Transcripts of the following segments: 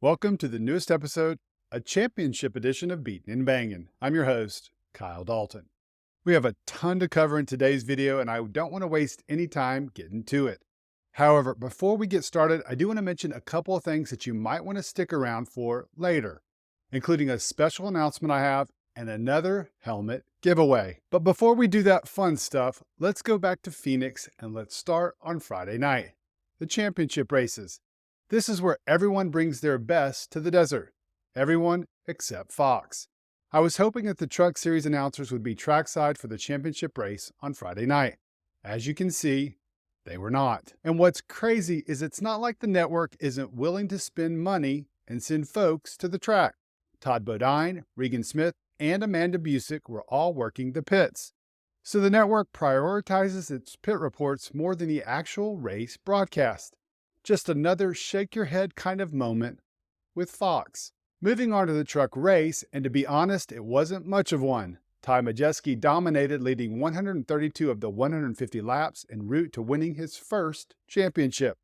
Welcome to the newest episode, a championship edition of Beatin' and Bangin'. I'm your host, Kyle Dalton. We have a ton to cover in today's video, and I don't want to waste any time getting to it. However, before we get started, I do want to mention a couple of things that you might want to stick around for later, including a special announcement I have and another helmet giveaway. But before we do that fun stuff, let's go back to Phoenix and let's start on Friday night. The championship races. This is where everyone brings their best to the desert. Everyone except Fox. I was hoping that the Truck Series announcers would be trackside for the championship race on Friday night. As you can see, they were not. And what's crazy is it's not like the network isn't willing to spend money and send folks to the track. Todd Bodine, Regan Smith, and Amanda Busick were all working the pits. So the network prioritizes its pit reports more than the actual race broadcast. Just another shake your head kind of moment with Fox. Moving on to the truck race, and to be honest, it wasn't much of one. Ty Majeski dominated, leading 132 of the 150 laps en route to winning his first championship.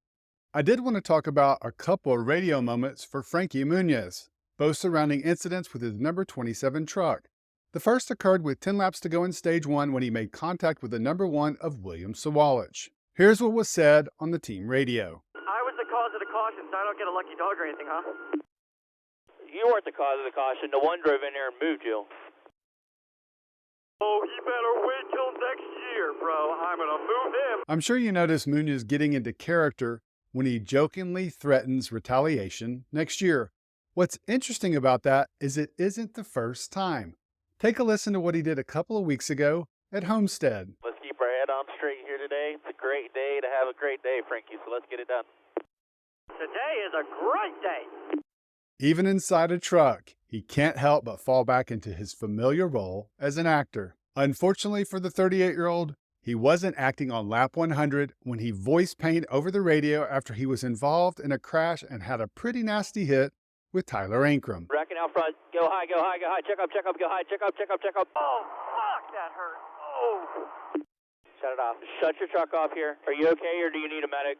I did want to talk about a couple of radio moments for Frankie Muniz, both surrounding incidents with his number 27 truck. The first occurred with 10 laps to go in stage 1 when he made contact with the number 1 of William Sawalich. Here's what was said on the team radio. I was the cause of the caution, so I don't get a lucky dog or anything, huh? You weren't the cause of the caution. The one drove in there and moved you. Oh, he better wait till next year, bro. I'm gonna move him. I'm sure you notice Muniz getting into character when he jokingly threatens retaliation next year. What's interesting about that is it isn't the first time. Take a listen to what he did a couple of weeks ago at Homestead. Let's keep our head on straight here today. It's a great day to have a great day, Frankie, so let's get it done. Today is a great day. Even inside a truck, he can't help but fall back into his familiar role as an actor. Unfortunately for the 38-year-old, he wasn't acting on lap 100 when he voice pained over the radio after he was involved in a crash and had a pretty nasty hit with Tyler Ankrum. Racking out front. Go high, go high, go high. Check up, go high. Check up, check up, check up. Oh, fuck, that hurt. Oh. Shut it off. Shut your truck off here. Are you okay, or do you need a medic?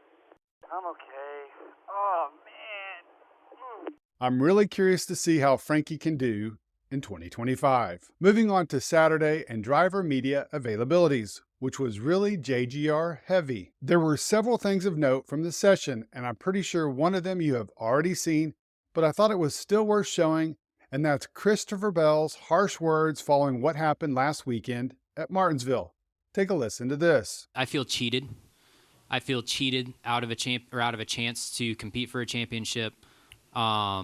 I'm okay. Oh, man. I'm really curious to see how Frankie can do in 2025. Moving on to Saturday and driver media availabilities, which was really JGR heavy. There were several things of note from the session, and I'm pretty sure one of them you have already seen, but I thought it was still worth showing, and that's Christopher Bell's harsh words following what happened last weekend at Martinsville. Take a listen to this. I feel cheated. I feel cheated out of a chance to compete for a championship. Yeah,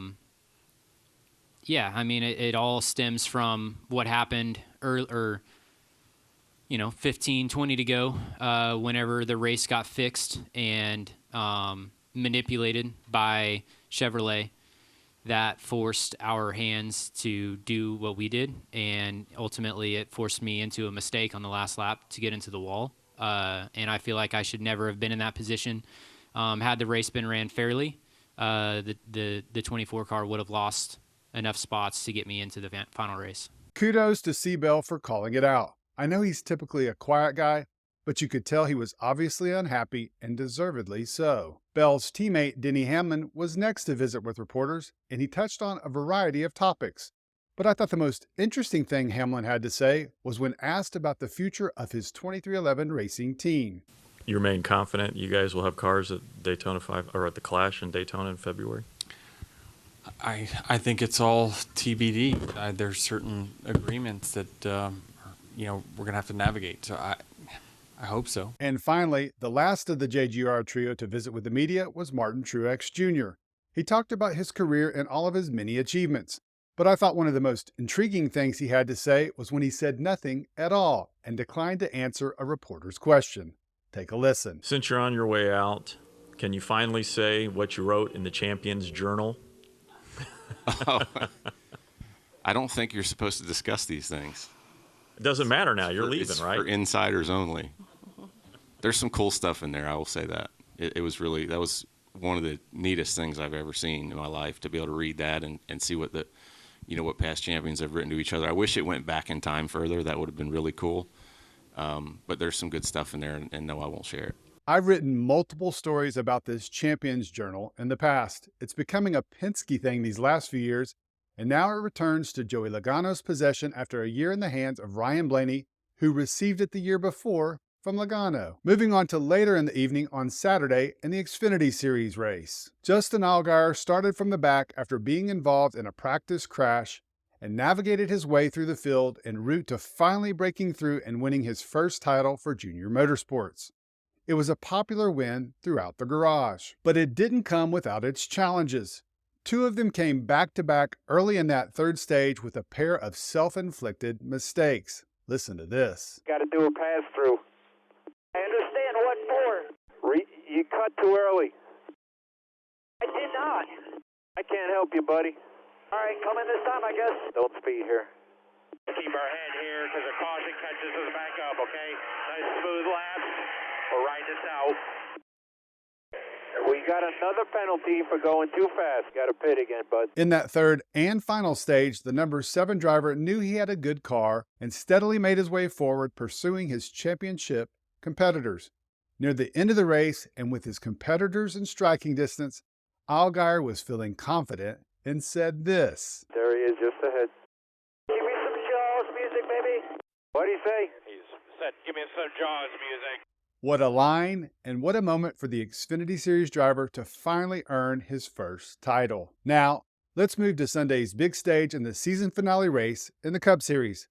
I mean, it all stems from what happened earlier, 15, 20 to go, whenever the race got fixed and manipulated by Chevrolet. That forced our hands to do what we did, and ultimately it forced me into a mistake on the last lap to get into the wall. And I feel like I should never have been in that position. Had the race been ran fairly, the 24 car would have lost enough spots to get me into the final race. Kudos to C. Bell for calling it out. I know he's typically a quiet guy, but you could tell he was obviously unhappy, and deservedly so. Bell's teammate Denny Hamlin was next to visit with reporters, and he touched on a variety of topics. But I thought the most interesting thing Hamlin had to say was when asked about the future of his 2311 racing team. You remain confident you guys will have cars at Daytona 5 or at the Clash in Daytona in February? I think it's all TBD. There's certain agreements that we're going to have to navigate. So I hope so. And finally, the last of the JGR trio to visit with the media was Martin Truex Jr. He talked about his career and all of his many achievements. But I thought one of the most intriguing things he had to say was when he said nothing at all and declined to answer a reporter's question. Take a listen. Since you're on your way out, can you finally say what you wrote in the Champions Journal? I don't think you're supposed to discuss these things. It doesn't matter now. You're leaving, right? For insiders only. There's some cool stuff in there, I will say that. That was one of the neatest things I've ever seen in my life, to be able to read that and see what what past champions have written to each other. I wish it went back in time further. That would have been really cool. But there's some good stuff in there, and no, I won't share it. I've written multiple stories about this Champions Journal in the past. It's becoming a Penske thing these last few years, and now it returns to Joey Logano's possession after a year in the hands of Ryan Blaney, who received it the year before from Logano. Moving on to later in the evening on Saturday in the Xfinity Series race. Justin Allgaier started from the back after being involved in a practice crash and navigated his way through the field en route to finally breaking through and winning his first title for Junior Motorsports. It was a popular win throughout the garage, but it didn't come without its challenges. Two of them came back-to-back early in that third stage with a pair of self-inflicted mistakes. Listen to this. Got to do a pass-through. I understand what for. You cut too early. I did not. I can't help you, buddy. All right, come in this time, I guess. Don't speed here. Keep our head here because the caution catches us back up, okay? Nice smooth laps. We're riding this out. We got another penalty for going too fast. Got to pit again, bud. In that third and final stage, the number 7 driver knew he had a good car and steadily made his way forward, pursuing his championship competitors. Near the end of the race, and with his competitors in striking distance, Allgaier was feeling confident and said this. There he is, just ahead. Give me some Jaws music, baby. What'd he say? He said, give me some Jaws music. What a line, and what a moment for the Xfinity Series driver to finally earn his first title. Now, let's move to Sunday's big stage in the season finale race in the Cup Series.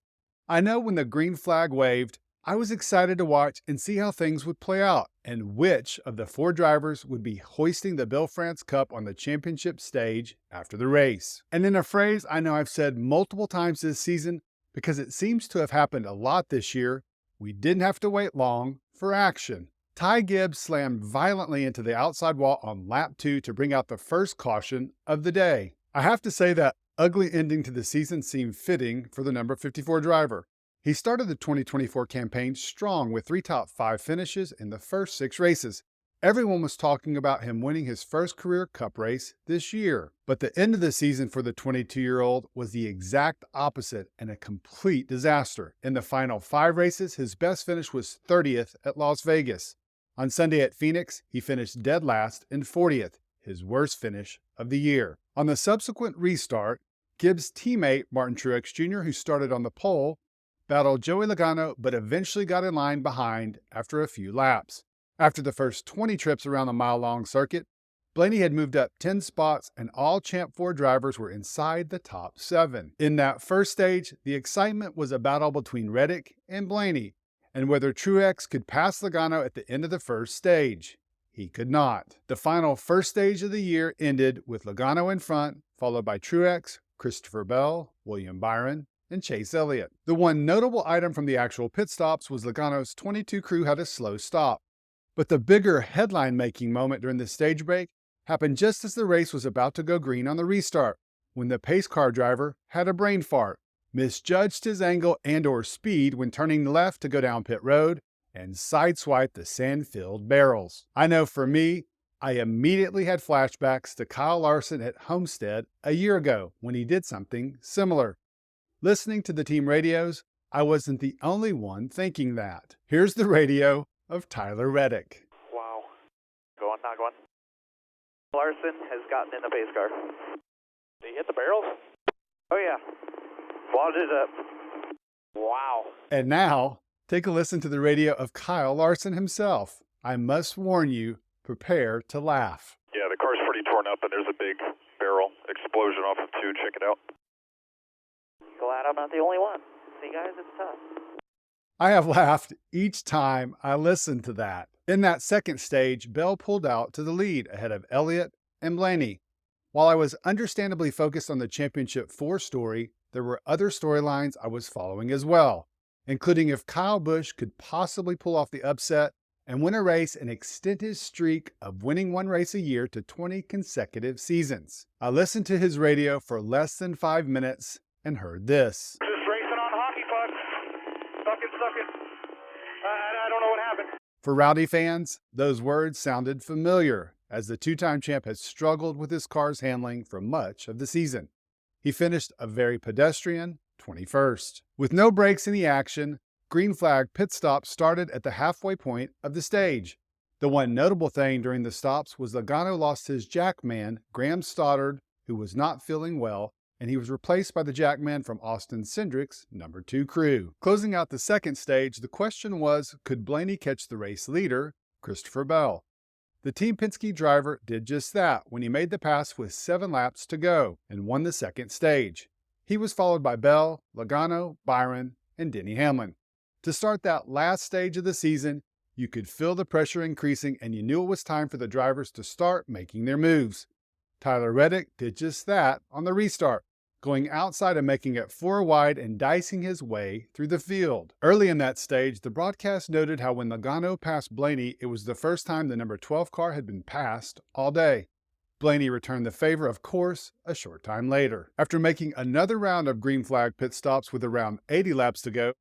I know when the green flag waved, I was excited to watch and see how things would play out and which of the 4 drivers would be hoisting the Bill France Cup on the championship stage after the race. And in a phrase I know I've said multiple times this season, because it seems to have happened a lot this year, we didn't have to wait long for action. Ty Gibbs slammed violently into the outside wall on lap 2 to bring out the first caution of the day. I have to say that ugly ending to the season seemed fitting for the number 54 driver. He started the 2024 campaign strong with 3 top 5 finishes in the first 6 races. Everyone was talking about him winning his first career Cup race this year. But the end of the season for the 22-year-old was the exact opposite and a complete disaster. In the final 5 races, his best finish was 30th at Las Vegas. On Sunday at Phoenix, he finished dead last in 40th, his worst finish of the year. On the subsequent restart, Gibbs' teammate Martin Truex Jr., who started on the pole, battled Joey Logano but eventually got in line behind after a few laps. After the first 20 trips around the mile-long circuit, Blaney had moved up 10 spots and all Champ 4 drivers were inside the top 7. In that first stage, the excitement was a battle between Reddick and Blaney, and whether Truex could pass Logano at the end of the first stage. He could not. The final first stage of the year ended with Logano in front, followed by Truex, Christopher Bell, William Byron, and Chase Elliott. The one notable item from the actual pit stops was Logano's 22 crew had a slow stop. But the bigger headline-making moment during the stage break happened just as the race was about to go green on the restart, when the pace car driver had a brain fart, misjudged his angle and/or speed when turning left to go down pit road, and sideswiped the sand-filled barrels. I know for me, I immediately had flashbacks to Kyle Larson at Homestead a year ago when he did something similar. Listening to the team radios, I wasn't the only one thinking that. Here's the radio of Tyler Reddick. Wow. Go on, not going. Larson has gotten in the pace car. Did he hit the barrels? Oh, yeah. Wadded it up. Wow. And now, take a listen to the radio of Kyle Larson himself. I must warn you, prepare to laugh. Yeah, the car's pretty torn up and there's a big barrel explosion off of 2. Check it out. Glad I'm not the only one. See, guys, it's tough. I have laughed each time I listened to that. In that second stage, Bell pulled out to the lead ahead of Elliott and Blaney. While I was understandably focused on the Championship 4 story, there were other storylines I was following as well, including if Kyle Busch could possibly pull off the upset and win a race and extend his streak of winning 1 race a year to 20 consecutive seasons. I listened to his radio for less than 5 minutes and heard this. Just racing on hockey pucks. Suck it. I don't know what happened. For Rowdy fans, those words sounded familiar, as the 2-time champ has struggled with his car's handling for much of the season. He finished a very pedestrian 21st. With no breaks in the action, green flag pit stop started at the halfway point of the stage. The one notable thing during the stops was Logano lost his jackman, Graham Stoddard, who was not feeling well, and he was replaced by the jackman from Austin Cindric's number 2 crew. Closing out the second stage, the question was, could Blaney catch the race leader, Christopher Bell? The Team Penske driver did just that when he made the pass with 7 laps to go and won the second stage. He was followed by Bell, Logano, Byron, and Denny Hamlin. To start that last stage of the season, you could feel the pressure increasing and you knew it was time for the drivers to start making their moves. Tyler Reddick did just that on the restart, going outside and making it 4 wide and dicing his way through the field. Early in that stage, the broadcast noted how when Logano passed Blaney, it was the first time the number 12 car had been passed all day. Blaney returned the favor, of course, a short time later. After making another round of green flag pit stops with around 80 laps to go,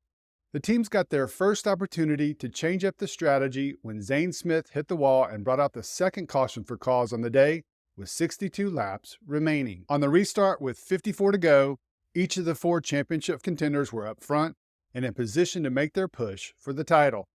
the teams got their first opportunity to change up the strategy when Zane Smith hit the wall and brought out the second caution for cause on the day, with 62 laps remaining. On the restart with 54 to go, each of the 4 championship contenders were up front and in position to make their push for the title.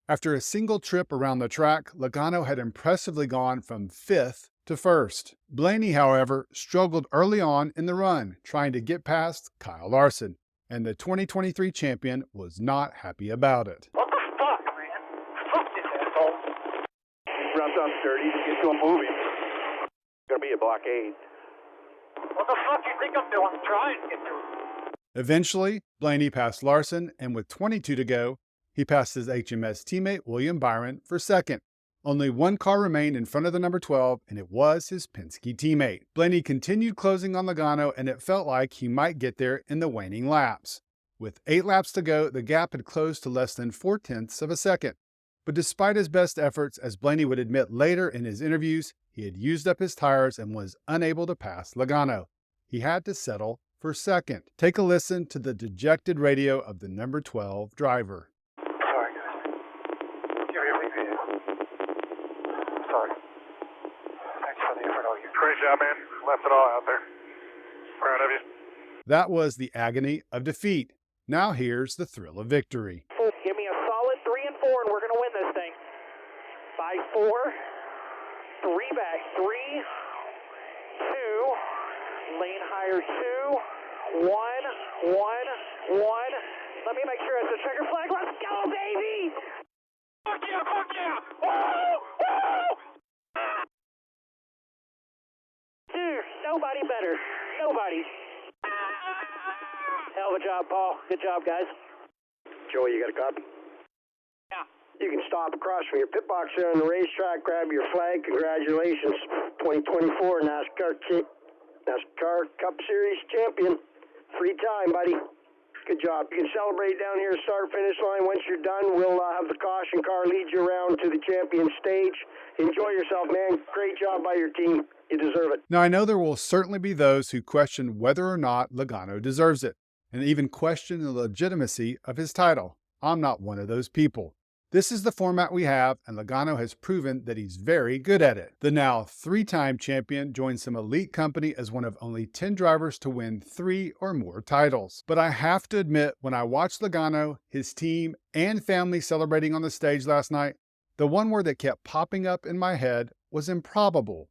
After a single trip around the track, Logano had impressively gone from 5th to 1st. Blaney, however, struggled early on in the run, trying to get past Kyle Larson, and the 2023 champion was not happy about it. What the fuck, man? Fuck this asshole. Wrapped up dirty to get to a movie. Gonna be a blockade. What the fuck do you think I'm doing? Trying to get to it. Eventually, Blaney passed Larson, and with 22 to go, he passed his HMS teammate William Byron for second. Only 1 car remained in front of the number 12, and it was his Penske teammate. Blaney continued closing on Logano, and it felt like he might get there in the waning laps. With 8 laps to go, the gap had closed to less than 0.4 of a second. But despite his best efforts, as Blaney would admit later in his interviews, he had used up his tires and was unable to pass Logano. He had to settle for second. Take a listen to the dejected radio of the number 12 driver. Sorry, guys. You hear me? Sorry. Thanks for the effort, all you. Great job, man. Left it all out there. Proud of you. That was the agony of defeat. Now here's the thrill of victory. Give me a solid 3 and 4, and we're going to win this thing. By 4, 3 back, 3, 2, lane higher 2, 1, 1, 1. Let me make sure it's a checker flag. Let's go, baby! Fuck yeah, fuck yeah! Woo! Woo! Dude, nobody better. Nobody. Hell of a job, Paul. Good job, guys. Joey, you got a copy? Yeah. You can stop across from your pit box there on the racetrack, grab your flag. Congratulations, 2024 NASCAR Cup Series champion. Free time, buddy. Good job. You can celebrate down here, start-finish line. Once you're done, we'll have the caution car lead you around to the champion stage. Enjoy yourself, man. Great job by your team. You deserve it. Now, I know there will certainly be those who question whether or not Logano deserves it, and even question the legitimacy of his title. I'm not one of those people. This is the format we have, and Logano has proven that he's very good at it. The now 3-time champion joins some elite company as one of only 10 drivers to win 3 or more titles. But I have to admit, when I watched Logano, his team, and family celebrating on the stage last night, the one word that kept popping up in my head was improbable.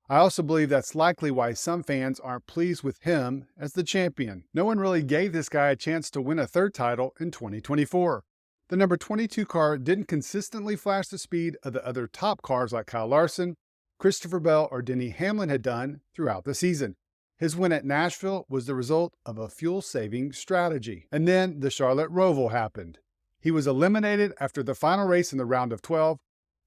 I also believe that's likely why some fans aren't pleased with him as the champion. No one really gave this guy a chance to win a 3rd title in 2024. The number 22 car didn't consistently flash the speed of the other top cars like Kyle Larson, Christopher Bell, or Denny Hamlin had done throughout the season. His win at Nashville was the result of a fuel-saving strategy. And then the Charlotte Roval happened. He was eliminated after the final race in the round of 12,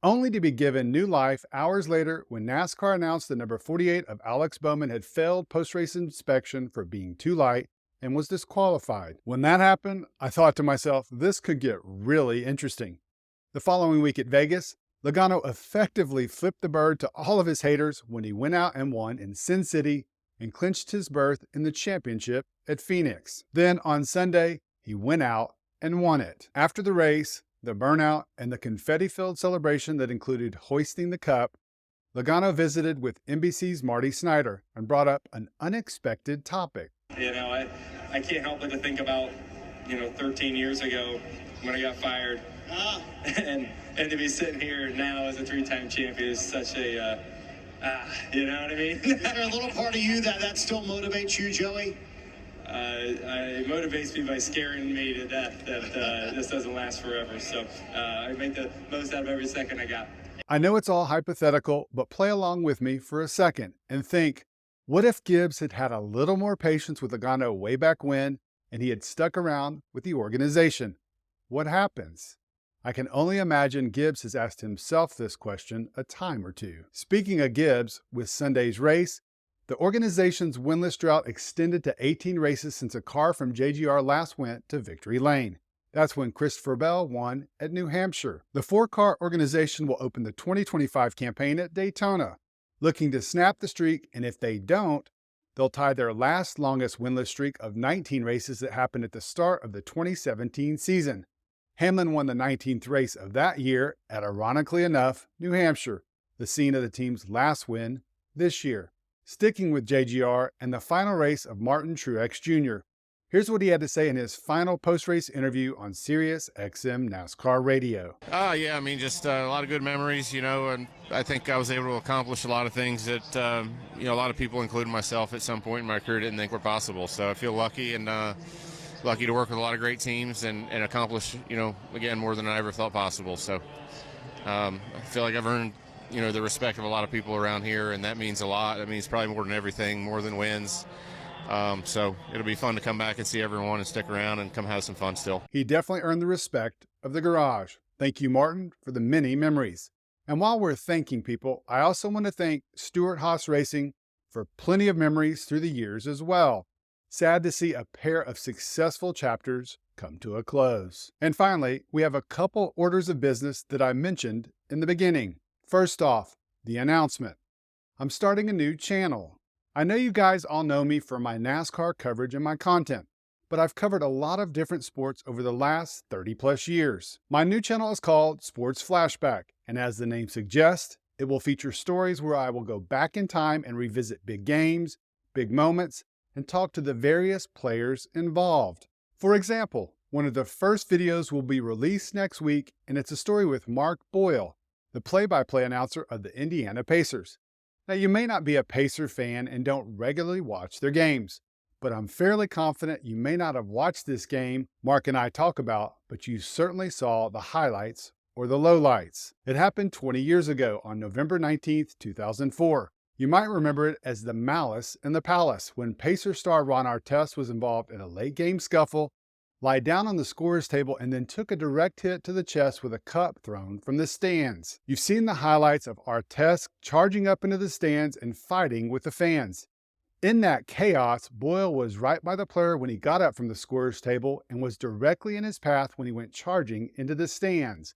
only to be given new life hours later when NASCAR announced the number 48 of Alex Bowman had failed post-race inspection for being too light and was disqualified. When that happened, I thought to myself, this could get really interesting. The following week at Vegas, Logano effectively flipped the bird to all of his haters when he went out and won in Sin City and clinched his berth in the championship at Phoenix. Then on Sunday, he went out and won it. After the race, the burnout, and the confetti-filled celebration that included hoisting the cup, Logano visited with NBC's Marty Snider and brought up an unexpected topic. You know, I can't help but to think about, 13 years ago, when I got fired. And to be sitting here now as a 3-time champion is such a, you know what I mean? Is there a little part of you that still motivates you, Joey? It motivates me by scaring me to death that this doesn't last forever. So I make the most out of every second I got. I know it's all hypothetical, but play along with me for a second and think, what if Gibbs had had a little more patience with Logano way back when and he had stuck around with the organization? What happens? I can only imagine Gibbs has asked himself this question a time or two. Speaking of Gibbs, with Sunday's race, the organization's winless drought extended to 18 races since a car from JGR last went to victory lane. That's when Christopher Bell won at New Hampshire. The 4-car organization will open the 2025 campaign at Daytona, looking to snap the streak, and if they don't, they'll tie their last longest winless streak of 19 races that happened at the start of the 2017 season. Hamlin won the 19th race of that year at, ironically enough, New Hampshire, the scene of the team's last win this year. Sticking with JGR and the final race of Martin Truex Jr., here's what he had to say in his final post-race interview on Sirius XM NASCAR Radio. Yeah, I mean, just a lot of good memories, and I think I was able to accomplish a lot of things that, a lot of people, including myself, at some point in my career didn't think were possible. So I feel lucky and lucky to work with a lot of great teams and accomplish, again, more than I ever thought possible. So I feel like I've earned, the respect of a lot of people around here, and that means a lot. That means probably more than everything, more than wins. So it'll be fun to come back and see everyone and stick around and come have some fun still. He definitely earned the respect of the garage. Thank you, Martin, for the many memories. And while we're thanking people, I also want to thank Stewart-Haas Racing for plenty of memories through the years as well. Sad to see a pair of successful chapters come to a close. And finally, we have a couple orders of business that I mentioned in the beginning. First off, the announcement. I'm starting a new channel. I know you guys all know me for my NASCAR coverage and my content, but I've covered a lot of different sports over the last 30 plus years. My new channel is called Sports Flashback, and as the name suggests, it will feature stories where I will go back in time and revisit big games, big moments, and talk to the various players involved. For example, one of the first videos will be released next week, and it's a story with Mark Boyle, the play-by-play announcer of the Indiana Pacers. Now, you may not be a Pacer fan and don't regularly watch their games, but I'm fairly confident you may not have watched this game Mark and I talk about, but you certainly saw the highlights or the lowlights. It happened 20 years ago on November 19th, 2004. You might remember it as the Malice in the Palace, when Pacer star Ron Artest was involved in a late-game scuffle, lied down on the scorer's table, and then took a direct hit to the chest with a cup thrown from the stands. You've seen the highlights of Artest charging up into the stands and fighting with the fans. In that chaos, Boyle was right by the player when he got up from the scorer's table and was directly in his path when he went charging into the stands.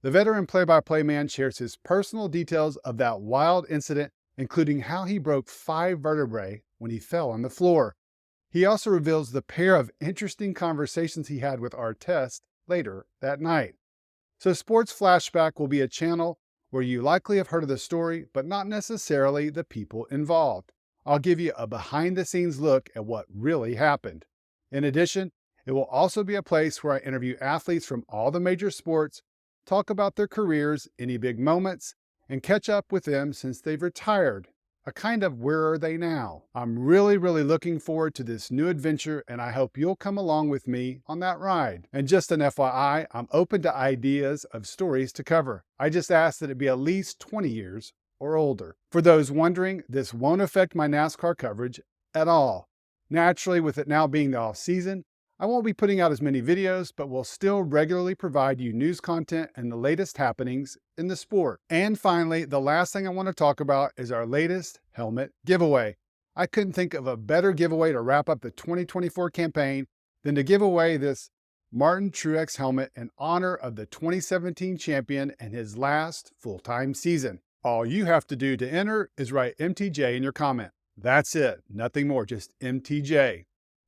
The veteran play-by-play man shares his personal details of that wild incident, including how he broke 5 vertebrae when he fell on the floor. He also reveals the pair of interesting conversations he had with Artest later that night. So Sports Flashback will be a channel where you likely have heard of the story, but not necessarily the people involved. I'll give you a behind-the-scenes look at what really happened. In addition, it will also be a place where I interview athletes from all the major sports, talk about their careers, any big moments, and catch up with them since they've retired. A kind of where are they now? I'm really looking forward to this new adventure, and I hope you'll come along with me on that ride. And just an FYI, I'm open to ideas of stories to cover. I just ask that it be at least 20 years or older. For those wondering, this won't affect my NASCAR coverage at all. Naturally, with it now being the off season, I won't be putting out as many videos, but will still regularly provide you news content and the latest happenings in the sport. And finally, the last thing I want to talk about is our latest helmet giveaway. I couldn't think of a better giveaway to wrap up the 2024 campaign than to give away this Martin Truex helmet in honor of the 2017 champion and his last full-time season. All you have to do to enter is write MTJ in your comment. That's it, nothing more, just MTJ.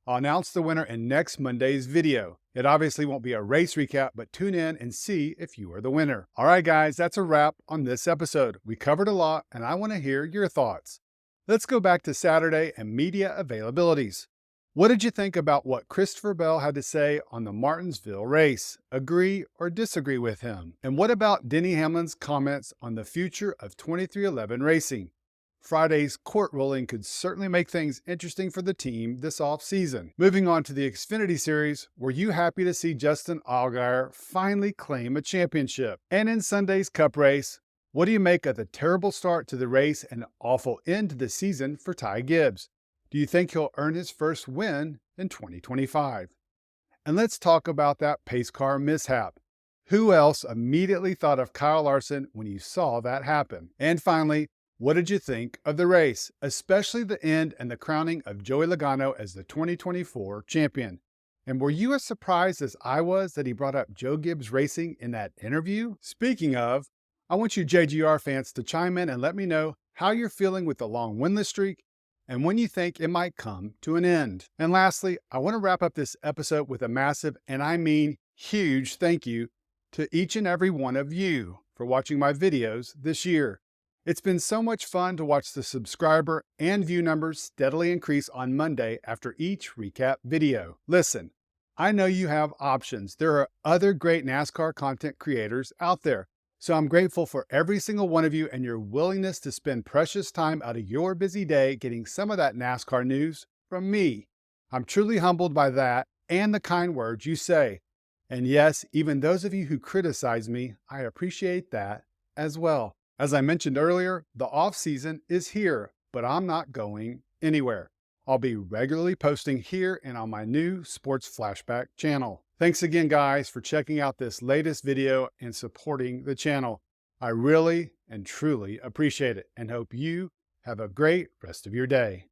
I'll announce the winner in next Monday's video. It obviously won't be a race recap, but tune in and see if you are the winner. All right, guys, that's a wrap on this episode. We covered a lot, and I want to hear your thoughts. Let's go back to Saturday and media availabilities. What did you think about what Christopher Bell had to say on the Martinsville race? Agree or disagree with him? And what about Denny Hamlin's comments on the future of 2311 racing? Friday's court ruling could certainly make things interesting for the team this offseason. Moving on to the Xfinity Series, were you happy to see Justin Allgaier finally claim a championship? And in Sunday's Cup race, what do you make of the terrible start to the race and awful end to the season for Ty Gibbs? Do you think he'll earn his first win in 2025? And let's talk about that pace car mishap. Who else immediately thought of Kyle Larson when you saw that happen? And finally, what did you think of the race, especially the end and the crowning of Joey Logano as the 2024 champion? And were you as surprised as I was that he brought up Joe Gibbs Racing in that interview? Speaking of, I want you JGR fans to chime in and let me know how you're feeling with the long winless streak and when you think it might come to an end. And lastly, I want to wrap up this episode with a massive, and I mean huge, thank you to each and every one of you for watching my videos this year. It's been so much fun to watch the subscriber and view numbers steadily increase on Monday after each recap video. Listen, I know you have options. There are other great NASCAR content creators out there. So I'm grateful for every single one of you and your willingness to spend precious time out of your busy day getting some of that NASCAR news from me. I'm truly humbled by that and the kind words you say. And yes, even those of you who criticize me, I appreciate that as well. As I mentioned earlier, the off season is here, but I'm not going anywhere. I'll be regularly posting here and on my new Sports Flashback channel. Thanks again, guys, for checking out this latest video and supporting the channel. I really and truly appreciate it and hope you have a great rest of your day.